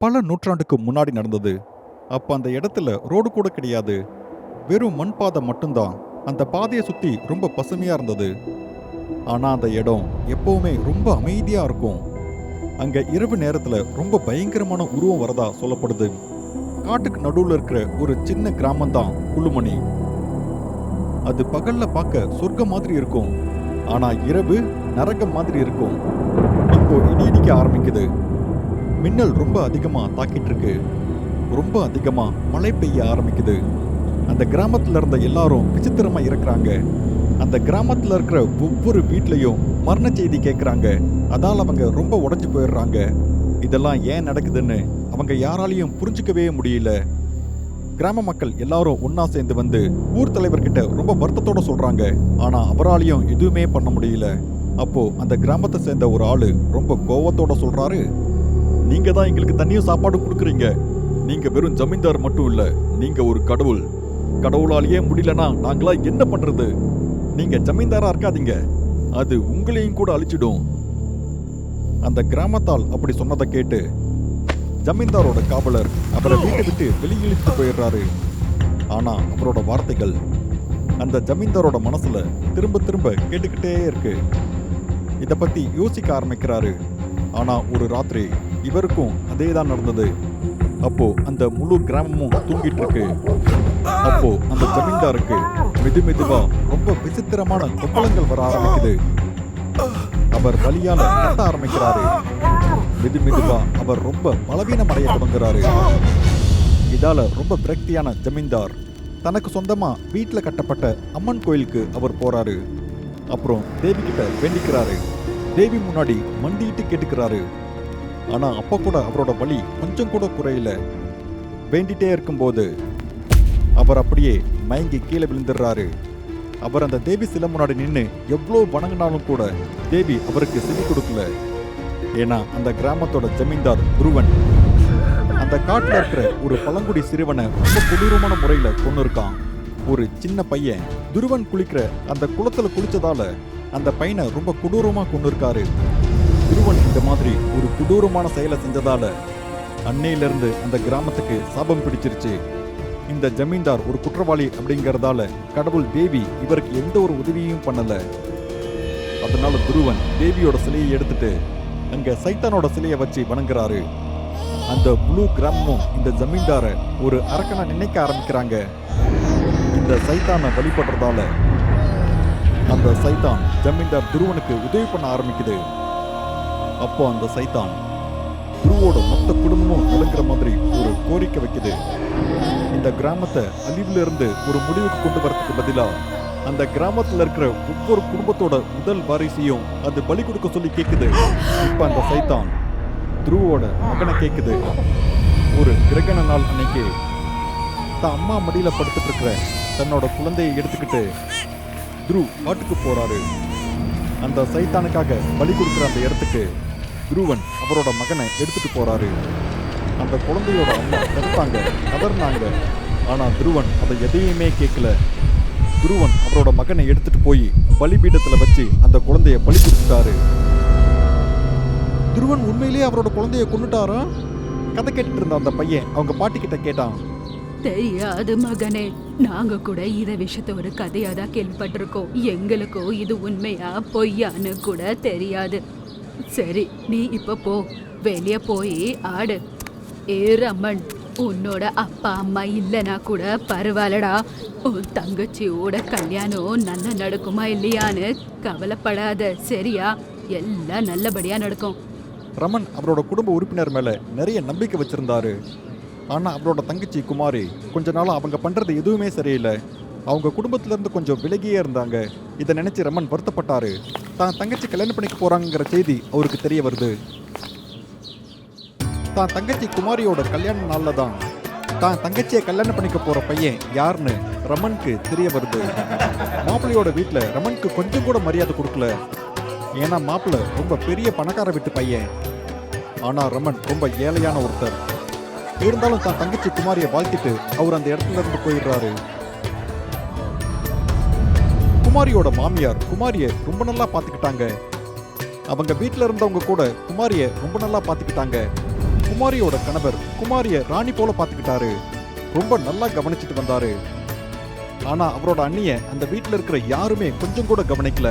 பல நூற்றாண்டுக்கு முன்னாடி நடந்தது. அப்ப அந்த இடத்துல ரோடு கூட கிடையாது. வெறும் மண் பாதை மட்டும்தான். அந்த பாதையை சுத்தி ரொம்ப பசுமையா இருந்தது. ஆனா அந்த இடம் எப்பவுமே ரொம்ப அமைதியா இருக்கும். அங்க இரவு நேரத்துல ரொம்ப பயங்கரமான உருவம் வரதா சொல்லப்படுது. காட்டுக்கு நடுவுல இருக்கிற ஒரு சின்ன கிராமம் தான் குழுமணி. அது பகல்ல பார்க்க சொர்க்கம் மாதிரி இருக்கும். ஆனா இரவு நரகம் மாதிரி இருக்கும். இப்போ இடி இடிக்க ஆரம்பிக்குது. மின்னல் ரொம்ப அதிகமா தாக்கிட்டு இருக்கு. ரொம்ப அதிகமா மழை பெய்ய ஆரம்பிக்குது. அந்த கிராமத்துல இருந்த எல்லாரும் விசித்திரமா இருக்கிறாங்க. அந்த கிராமத்துல இருக்கிற ஒவ்வொரு வீட்லயும் மரண செய்தி கேட்குறாங்க. அதால் அவங்க ரொம்ப உடைஞ்சு போயிடுறாங்க. இதெல்லாம் ஏன் நடக்குதுன்னு அவங்க யாராலையும் புரிஞ்சுக்கவே முடியல. கிராம மக்கள் எல்லாரும் ஒன்னா சேர்ந்து வந்து ஊர் தலைவர்கிட்ட ரொம்ப வருத்தத்தோட சொல்றாங்க. ஆனா அவராலையும் எதுவுமே பண்ண முடியல. அப்போ அந்த கிராமத்தை சேர்ந்த ஒரு ஆளு ரொம்ப கோவத்தோட சொல்றாரு, நீங்க தான் எங்களுக்கு தண்ணியும் சாப்பாடு கொடுக்குறீங்க. நீங்க வெறும் ஜமீன்தார் மட்டும் இல்ல, நீங்க ஒரு கடவுள். கடவுளாலேயே முடியலனா நாங்களா என்ன பண்றது? நீங்க ஜமீன்தாரா இருக்காதீங்க, அது உங்களையும் கூட அழிச்சிடும். அந்த கிராமத்தால் அப்படி சொன்னதை கேட்டு ஜமீன்தாரோட காவலர் அவரை வீட்டை விட்டு வெளியிழுத்து போயிடுறாரு. ஆனா அவரோட வார்த்தைகள் அந்த ஜமீன்தாரோட மனசுல திரும்ப திரும்ப கேட்டுக்கிட்டே இருக்கு. இதை பத்தி யோசிக்க ஆரம்பிக்கிறாரு. ஆனா ஒரு ராத்திரி இவருக்கும் அதே தான் நடந்தது. அப்போ அந்த முழு கிராமமும் தூங்கிட்டு இருக்கு. அப்போ அந்த ஜமீன்தாருக்கு மெது மெதுவா ரொம்ப விசித்திரமான கொப்பளங்கள் வர ஆரம்பிக்குது. அவர் வலியால கத்த ஆரம்பிக்கிறாரு. மெது மெதுவா அவர் ரொம்ப பலவீனம் அடைய தொடங்குறாரு. இதால ரொம்ப விரக்தியான ஜமீன்தார் தனக்கு சொந்தமா வீட்டில் கட்டப்பட்ட அம்மன் கோயிலுக்கு அவர் போறாரு. அப்புறம் தேவி கிட்ட வேண்டிக்கிறாரு. தேவி முன்னாடி மண்டிட்டு கேட்டுக்கிறாரு. ஆனா அப்ப கூட அவரோட வலி கொஞ்சம் கூட குறையல. வேண்டிட்டே இருக்கும்போது அவர் அப்படியே மயங்கி கீழே விழுந்துடுறாரு. அவர் அந்த தேவி சிலை முன்னாடி நின்று எவ்வளோ வணங்கினாலும் கூட தேவி அவருக்கு செவி கொடுக்கல. ஏன்னா அந்த கிராமத்தோட ஜமீன்தார் துருவன் அந்த காட்டுல இருக்கிற ஒரு பழங்குடி சிறுவனை ரொம்ப கொடூரமான முறையில கொண்டு இருக்கான். ஒரு சின்ன பையன் துருவன் குளிக்கிற அந்த குளத்துல குளிச்சதால அந்த பையனை ரொம்ப கொடூரமா கொண்டு இருக்காரு. துருவன் இந்த மாதிரி ஒரு கொடூரமான செயலை செஞ்சதால அன்னையிலிருந்து அந்த கிராமத்துக்கு சாபம் பிடிச்சிருச்சு. இந்த ஜமீன்தார் ஒரு குற்றவாளி அப்படிங்கறதால கடவுள் தேவி இவருக்கு எந்த ஒரு உதவியும் பண்ணல. அதனால துருவன் தேவியோட சிலையை எடுத்துட்டு அங்க சைத்தானோட சிலையை வச்சு வணங்குறாரு. அந்த முழு கிராமமும் இந்த ஜமீன்தார ஒரு அரக்கனா நினைக்க ஆரம்பிக்கிறாங்க. இந்த சைத்தானை வழிபடுறதால அந்த சைத்தான் ஜமீன்தார் துருவனுக்கு உதவி பண்ண ஆரம்பிக்குது. அப்போ அந்த சைத்தான் துருவோட மொத்த குடும்பமும் நடுங்கிற மாதிரி ஒரு கோரிக்கை வைக்குது. இந்த கிராமத்தை அழிவுல இருந்து ஒரு முடிவுக்கு கொண்டு வரதுக்கு பதிலா அந்த கிராமத்துல இருக்கிற ஒவ்வொரு குடும்பத்தோட முதல் வாரிசையும் அது பலி கொடுக்க சொல்லி கேக்குது. இப்ப அந்த சைத்தான் துருவோட மகனை கேக்குது. ஒரு கிரகண நாள் அன்னைக்கு தான் அம்மா மடியில படுத்துட்டு இருக்கிற தன்னோட குழந்தையை எடுத்துக்கிட்டு துரு காட்டுக்கு போறாரு. அந்த சைத்தானுக்காக பலி கொடுக்குற அந்த இடத்துக்கு துருவன் அவரோட மகனை எடுத்துட்டு போறாரு. அந்த குழந்தையோட அம்மா கருத்தாங்க, கதர்னாங்க. ஆனா துருவன் அதை எதையுமே கேட்கல. துருவன் அவரோட மகனை எடுத்துட்டு போய் பலிபீடத்துல வச்சு அந்த குழந்தைய பலி கொடுத்துட்டாரு. துருவன் உண்மையிலேயே அவரோட குழந்தைய கொன்னுட்டாரா? கதை கேட்டுட்டு இருந்த அந்த பையன் அவங்க பாட்டி கிட்ட கேட்டான். தெரியாது மகனே, நாங்க கூட இத விஷயத்த ஒரு கதையா தான் கேள்விப்பட்டிருக்கோம். எங்களுக்கோ இது உண்மையா பொய்யான்னு கூட தெரியாது. சரி, நீ இப்ப போ, வெளிய போய் ஆடு. ஏ ரமன், உன்னோட அப்பா அம்மா இல்லனா கூட பரவாயில்லடா. உன் தங்கச்சியோட கல்யாணம் நல்லா நடக்குமா இல்லையான்னு கவலைப்படாத, சரியா? எல்லாம் நல்லபடியா நடக்கும். ரமன் அவரோட குடும்ப உறுப்பினர் மேல நிறைய நம்பிக்கை வச்சிருந்தாரு. ஆனா அவரோட தங்கச்சி குமாரி கொஞ்ச நாளா அவங்க பண்றது எதுவுமே சரியில்லை. அவங்க குடும்பத்துல இருந்து கொஞ்சம் விலகியே இருந்தாங்க. இதை நினைச்சு ரமன் வருத்தப்பட்டாரு. தான் தங்கச்சி கல்யாணம் பண்ணிக்க போறாங்கிற செய்தி அவருக்கு தெரிய வருது. தான் தங்கச்சி குமாரியோட கல்யாண நாள்ல தான் தான் தங்கச்சியை கல்யாணம் பண்ணிக்க போற பையன் யாருன்னு ரமனுக்கு தெரிய வருது. மாப்பிள்ளையோட வீட்டுல ரமனுக்கு கொஞ்சம் கூட மரியாதை கொடுக்கல. ஏன்னா மாப்பிள்ளை ரொம்ப பெரிய பணக்கார வீட்டு பையன். ஆனா ரமன் ரொம்ப ஏழையான ஒருத்தர். இருந்தாலும் தான் தங்கச்சி குமாரியை வாழ்த்திட்டு அவர் அந்த இடத்துல இருந்து போயிடுறாரு. குமாரியோட மாமியார் குமாரியை ரொம்ப நல்லா பார்த்துக்கிட்டாங்க. அவங்க வீட்டில் இருந்தவங்க கூட குமாரிய ரொம்ப நல்லா பார்த்துக்கிட்டாங்க. குமாரியோட கணவர் குமாரிய ராணி போல பார்த்துக்கிட்டாரு. ரொம்ப நல்லா கவனிச்சுட்டு வந்தாரு. ஆனா அவரோட அண்ணிய அந்த வீட்டில் இருக்கிற யாருமே கொஞ்சம் கூட கவனிக்கல.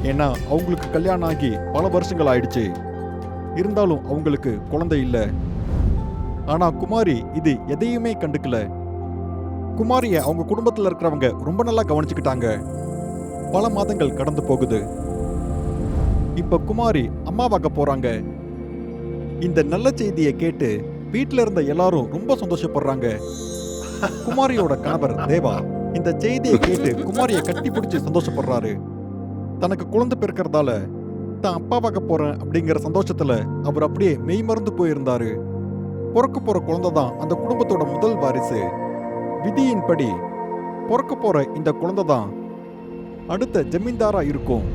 ஏன்னா அவங்களுக்கு கல்யாணம் ஆகி பல வருஷங்கள் ஆயிடுச்சு. இருந்தாலும் அவங்களுக்கு குழந்தை இல்லை. ஆனா குமாரி இது எதையுமே கண்டுக்கல. குமாரிய அவங்க குடும்பத்தில் இருக்கிறவங்க ரொம்ப நல்லா கவனிச்சுக்கிட்டாங்க. பல மாதங்கள் கடந்து போகுது. இப்ப குமாரி அம்மாவாக போறாங்க. இந்த நல்ல செய்தியை கேட்டு வீட்டில் இருந்த எல்லாரும் ரொம்ப சந்தோஷப்படுறாங்க. குமாரியோட கணவர் தேவா இந்த செய்தியை கேட்டு குமாரியை கட்டி பிடிச்சி சந்தோஷப்படுறாரு. தனக்கு குழந்தை பிறக்கிறதால தான் அப்பாவாக போறேன் அப்படிங்கிற சந்தோஷத்துல அவர் அப்படியே மெய்மறந்து போயிருந்தாரு. பிறக்க போற குழந்தை தான் அந்த குடும்பத்தோட முதல் வாரிசு. விதியின்படி பிறக்க போற இந்த குழந்தை தான் அடுத்த ஜமீன்தாரா இருக்கும்.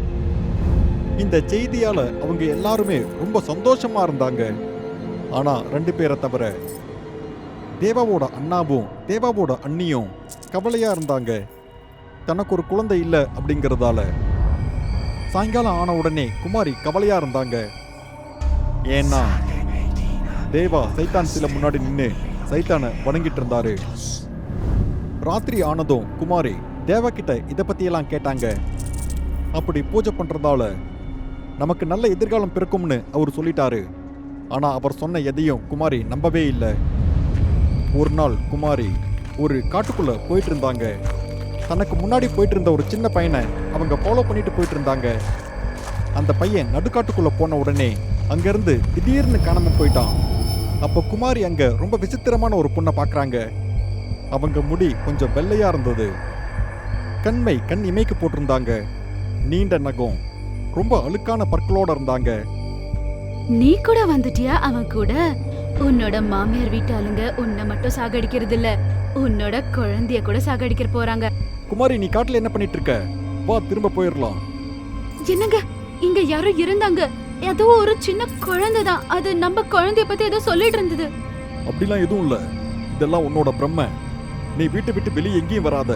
இந்த செய்தியால அவங்க எல்லாருமே ரொம்ப சந்தோஷமா இருந்தாங்க. ஆனா 2 பேரை தவிர தேவாவோட அண்ணாவும் தேவாவோட அண்ணியும் கவலையா இருந்தாங்க. தனக்கு ஒரு குழந்தை இல்லை அப்படிங்கிறதால. சாயங்காலம் ஆன உடனே குமாரி கவலையா இருந்தாங்க. ஏன்னா தேவா சைத்தான் சில முன்னாடி நின்று சைத்தானை வணங்கிட்டு இருந்தாரு. ராத்திரி ஆனதும் குமாரி தேவா கிட்ட இதை பத்தியெல்லாம் கேட்டாங்க. அப்படி பூஜை பண்றதால நமக்கு நல்ல எதிர்காலம் பிறக்கும்னு அவர் சொல்லிட்டாரு. ஆனா அவர் சொன்ன எதையும் குமாரி நம்பவே இல்லை. ஒரு நாள் குமாரி ஒரு காட்டுக்குள்ள போயிட்டு இருந்தாங்க. தனக்கு முன்னாடி போயிட்டு இருந்த ஒரு சின்ன பையனை அவங்க ஃபாலோ பண்ணிட்டு போயிட்டு இருந்தாங்க. அந்த பையன் நடுக்காட்டுக்குள்ள போன உடனே அங்கிருந்து திடீர்னு காணாம போயிட்டான். அப்ப குமாரி அங்க ரொம்ப விசித்திரமான ஒரு பொண்ணை பார்க்கறாங்க. அவங்க முடி கொஞ்சம் வெள்ளையா இருந்தது. கண் இமைக்கு போட்டிருந்தாங்க. நீண்ட நகம், ரொம்ப அழுக்கான பற்களோட இருந்தாங்க. நீ கூட வந்துட்டியா அவன் கூட? உன்னோட மாமியார் வீட்டு ஆளுங்க உன்னை மட்டும் சாகடிக்கிறது இல்ல, உன்னோட குழந்தைய கூட சாகடிக்க போறாங்க. குமாரி நீ காட்டுல என்ன பண்ணிட்டு இருக்க? வா திரும்ப போயிடலாம். என்னங்க, இங்க யாரோ இருந்தாங்க. ஏதோ ஒரு சின்ன குழந்தை தான். அது நம்ம குழந்தைய பத்தி ஏதோ சொல்லிட்டு இருந்தது. அப்படிலாம் எதுவும் இல்ல. இதெல்லாம் உன்னோட பிரம்ம. நீ வீட்டை விட்டு வெளியே எங்கேயும் வராத.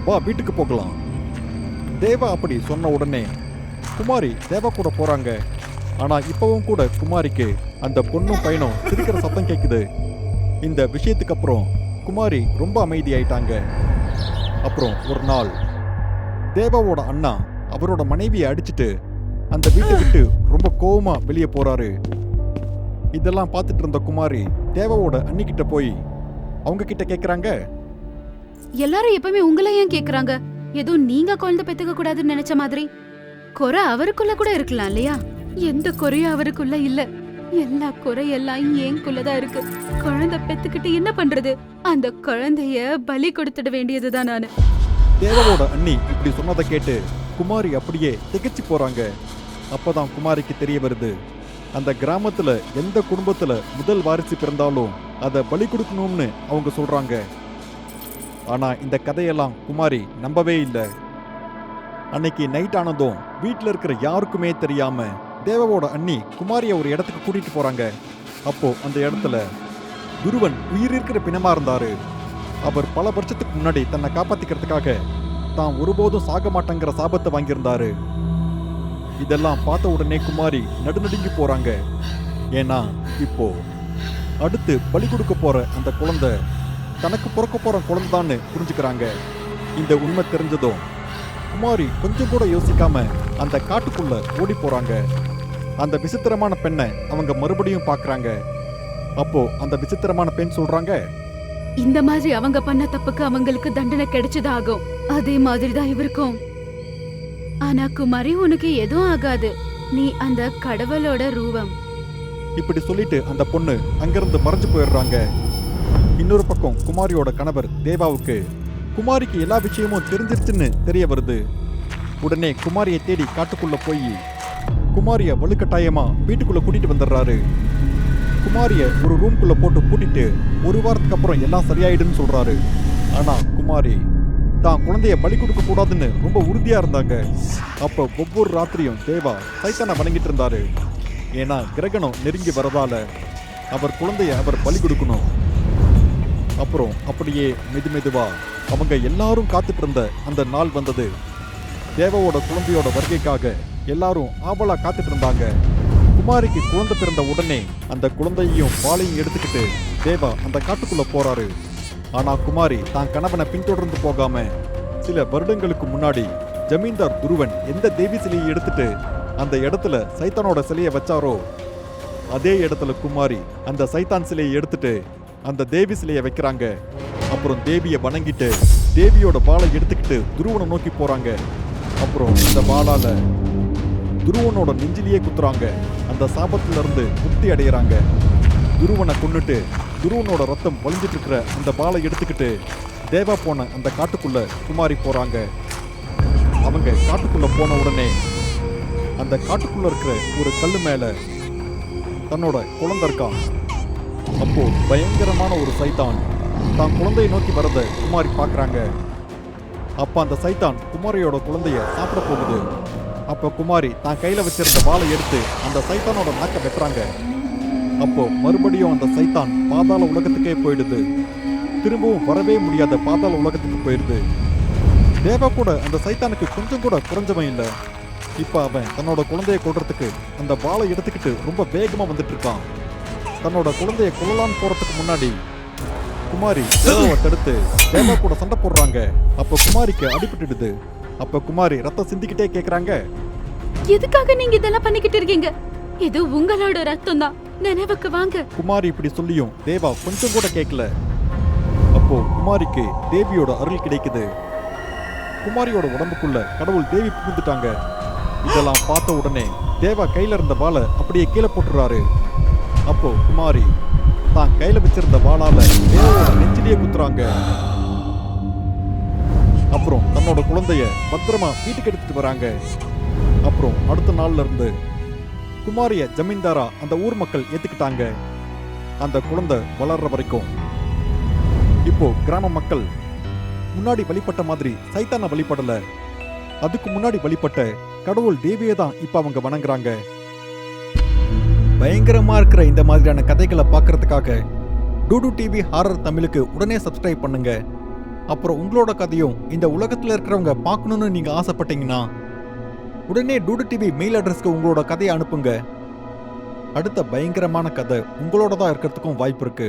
வா வீட்டுக்கு போகலாம். தேவா அப்படி சொன்ன உடனே குமாரி தேவா கூட போறாங்க. ஆனா இப்பவும் கூட குமாரிக்கு அந்த பொண்ணும் பையனும் சிரிக்கிற சத்தம் கேட்குது. இந்த விஷயத்துக்கு அப்புறம் குமாரி ரொம்ப அமைதியாயிட்டாங்க. அப்புறம் ஒரு நாள் தேவாவோட அண்ணா அவரோட மனைவியை அடிச்சிட்டு அந்த வீட்டை விட்டு ரொம்ப கோவமா வெளியே போறாரு. இதெல்லாம் பார்த்துட்டு இருந்த குமாரி தேவாவோட அண்ணிக்கிட்ட போய் அவங்க கிட்ட கேக்குறாங்க, எல்லாரும் எப்பவுமே உங்களை ஏன் கேக்குறாங்க? ஏதோ நீங்க குழந்தை பெத்துக்க கூடாதுன்னு நினைச்ச மாதிரி. குறை அவருக்குள்ள கூட இருக்கலாம் இல்லையா? எந்த குறையும் அவருக்குள்ள இல்ல. எல்லா குறையெல்லாம் ஏன்குள்ளதான் இருக்கு. குழந்தை பெத்துக்கிட்டு என்ன பண்றது? அந்த குழந்தைய பலி கொடுத்துட வேண்டியதுதான் நானு. தேவாவோட அண்ணி இப்படி சொன்னதை கேட்டு குமாரி அப்படியே திகைச்சு போறாங்க. அப்பதான் குமாரிக்கு தெரிய வருது, அந்த கிராமத்துல எந்த குடும்பத்துல முதல் வாரிசு பிறந்தாலும் அதை பலி கொடுக்கணும்னு அவங்க சொல்றாங்க. ஆனா இந்த கதையெல்லாம் குமாரி நம்பவே இல்லை. அன்னைக்கு நைட் ஆனதும் வீட்டில் இருக்கிற யாருக்குமே தெரியாம தேவாவோட அண்ணி குமாரியை ஒரு இடத்துக்கு கூட்டிட்டு போறாங்க. அப்போ அந்த இடத்துல துருவன் உயிர் இருக்கிற பிணமா இருந்தாரு. அவர் பல வருஷத்துக்கு முன்னாடி தன்னை காப்பாத்திக்கிறதுக்காக தான் ஒருபோதும் சாக மாட்டேங்கிற சாபத்தை வாங்கியிருந்தாரு. இதெல்லாம் பார்த்த உடனே குமாரி நடுநடுங்கி போறாங்க. ஏன்னா இப்போ அடுத்து பலி கொடுக்க போற அந்த குழந்தை தனக்கு பிறக்க போற குழந்தைதான்னு புரிஞ்சுக்கிறாங்க. இந்த உண்மை தெரிஞ்சதும் குமாரி கொஞ்சம் கூட யோசிக்காம அந்த காட்டுக்குள்ள ஓடி போறாங்க. அந்த விசித்திரமான பெண்ணை அவங்க மறுபடியும் பார்க்கறாங்க. அப்போ அந்த விசித்திரமான பெண் சொல்றாங்க, இந்த மாதிரி அவங்க பண்ண தப்புக்கு அவங்களுக்கு தண்டனை கிடைச்சதாகும். அதே மாதிரிதான் இவருக்கும். ஆனா குமாரி, உனக்கு எதுவும் ஆகாது. நீ அந்த கடவுளோட ரூபம். இப்படி சொல்லிட்டு அந்த பொண்ணு அங்கிருந்து மறைஞ்சு போயிடுறாங்க. இன்னொரு பக்கம் குமாரியோட கணவர் தேவாவுக்கு குமாரிக்கு எல்லா விஷயமும் தெரிஞ்சிருச்சுன்னு தெரிய வருது. உடனே குமாரியை தேடி காட்டுக்குள்ள போய் குமாரிய வலுக்கட்டாயமா வீட்டுக்குள்ள கூட்டிட்டு வந்துடுறாரு. குமாரிய ஒரு ரூம்குள்ள போட்டு பூட்டிட்டு ஒரு வாரத்துக்கு அப்புறம் எல்லாம் சரியாயிடுன்னு சொல்றாரு. ஆனா குமாரி தான் குழந்தைய பலி கொடுக்க கூடாதுன்னு ரொம்ப உறுதியா இருந்தாங்க. அப்ப ஒவ்வொரு ராத்திரியும் தேவா சைத்தானை வணங்கிட்டு இருந்தாரு. ஏன்னா கிரகணம் நெருங்கி வரதால அவர் குழந்தைய அவர் பலி கொடுக்கணும். அப்புறம் அப்படியே மெதுவா அவங்க எல்லாரும் காத்துட்டு இருந்த அந்த நாள் வந்தது. தேவாவோட குழந்தையோட வருகைக்காக எல்லாரும் ஆவலா காத்துட்டு இருந்தாங்க. குமாரிக்கு குழந்தை பிறந்த உடனே அந்த குழந்தையையும் பாலையும் எடுத்துக்கிட்டு தேவா அந்த காட்டுக்குள்ள போறாரு. ஆனா குமாரி தான் கணவனை பின்தொடர்ந்து போகாம சில வருடங்களுக்கு முன்னாடி ஜமீன்தார் துருவன் எந்த தேவி சிலையை எடுத்துட்டு அந்த இடத்துல சைத்தானோட சிலையை வச்சாரோ அதே இடத்துல குமாரி அந்த சைத்தான் சிலையை எடுத்துட்டு அந்த தேவி சிலையை வைக்கிறாங்க. அப்புறம் தேவியை வணங்கிட்டு தேவியோட வாளை எடுத்துக்கிட்டு துருவனை நோக்கி போறாங்க. அப்புறம் இந்த வாளால துருவனோட நெஞ்சிலேயே குத்துறாங்க. அந்த சாபத்துல இருந்து முக்தி அடைகிறாங்க. துருவனை கொன்னுட்டு துருவனோட ரத்தம் வழிஞ்சிட்டு இருக்கிற அந்த வாளை எடுத்துக்கிட்டு தேவா போன அந்த காட்டுக்குள்ள குமாரி போறாங்க. அவங்க காட்டுக்குள்ள போன உடனே அந்த காட்டுக்குள்ள இருக்கிற ஒரு கல்லு மேல தன்னோட குழந்தை இருக்கான். அப்போ பயங்கரமான ஒரு சைத்தான் தான் குழந்தையை நோக்கி வரத குமாரி பார்க்கறாங்க. அப்ப அந்த சைத்தான் குமாரியோட குழந்தைய சாப்பிட போகுது. அப்போ குமாரி தான் கையில வச்சிருந்த வாளை எடுத்து அந்த சைத்தானோட நாக்க வெட்டுறாங்க. அப்போ மறுபடியும் அந்த சைத்தான் பாதாள உலகத்துக்கே போயிடுது. திரும்பவும் வரவே முடியாத பாதாள உலகத்துக்கு போயிடுது. தேவா கூட அந்த சைத்தானுக்கு கொஞ்சம் கூட குறைஞ்சவன் இல்லை. இப்ப அவன் தன்னோட குழந்தைய கொல்றதுக்கு அந்த வாளை எடுத்துக்கிட்டு ரொம்ப வேகமா வந்துட்டு இருக்கான். தன்னோட குழந்தைய கொல்லலான்னு போறதுக்கு முன்னாடி குமாரி தேவாவை தடுத்து தேவா கூட சண்டை போடுறாங்க. அப்ப குமாரிக்கு அடிபட்டுடுது. அப்ப குமாரி ரத்தம் சிந்திக்கிட்டே கேக்குறாங்க, எதுக்காக நீங்க இதெல்லாம் பண்ணிக்கிட்டு இருக்கீங்க? இது உங்களோட ரத்தம் தான், நினைவுக்கு வாங்க. குமாரி இப்படி சொல்லியும் தேவா கொஞ்சம் கூட கேட்கல. அப்போ குமாரிக்கு தேவியோட அருள் கிடைக்குது. குமாரியோட உடம்புக்குள்ள கடவுள் தேவி புகுந்துட்டாங்க. இதெல்லாம் பார்த்த உடனே தேவா கையில இருந்த வாளை அப்படியே கீழே போட்டுறாரு. அப்போ குமாரி தான் கையில வச்சிருந்த வாளால தேவாவோட நெஞ்சிலேயே குத்துறாங்க. அப்புறம் தன்னோட குழந்தைய பத்திரமா வீட்டுக்கு எடுத்துட்டு வராங்க. அப்புறம் அடுத்த நாள்ல இருந்து குமாரிய ஜமீன்தாரா அந்த ஊர் மக்கள் ஏத்துக்கிட்டாங்க. அந்த குழந்தை வளர்ற வரைக்கும். இப்போ கிராம மக்கள் முன்னாடி வழிபட்ட மாதிரி சைத்தான வழிபடல. அதுக்கு முன்னாடி வழிபட்ட கடவுள் தேவியை தான் இப்ப அவங்க வணங்குறாங்க. பயங்கரமா இருக்கிற இந்த மாதிரியான கதைகளை பார்க்கறதுக்காக டூடு டிவி ஹாரர் தமிழுக்கு உடனே சப்ஸ்கிரைப் பண்ணுங்க. அப்புறம் உங்களோட கதையும் இந்த உலகத்துல இருக்கிறவங்க பார்க்கணும்னு நீங்க ஆசைப்பட்டீங்கன்னா உடனே டூடு டிவி மெயில் அட்ரஸ்க்கு உங்களோட கதையை அனுப்புங்க. அடுத்த பயங்கரமான கதை உங்களோட தான் இருக்கிறதுக்கும் வாய்ப்பு இருக்கு.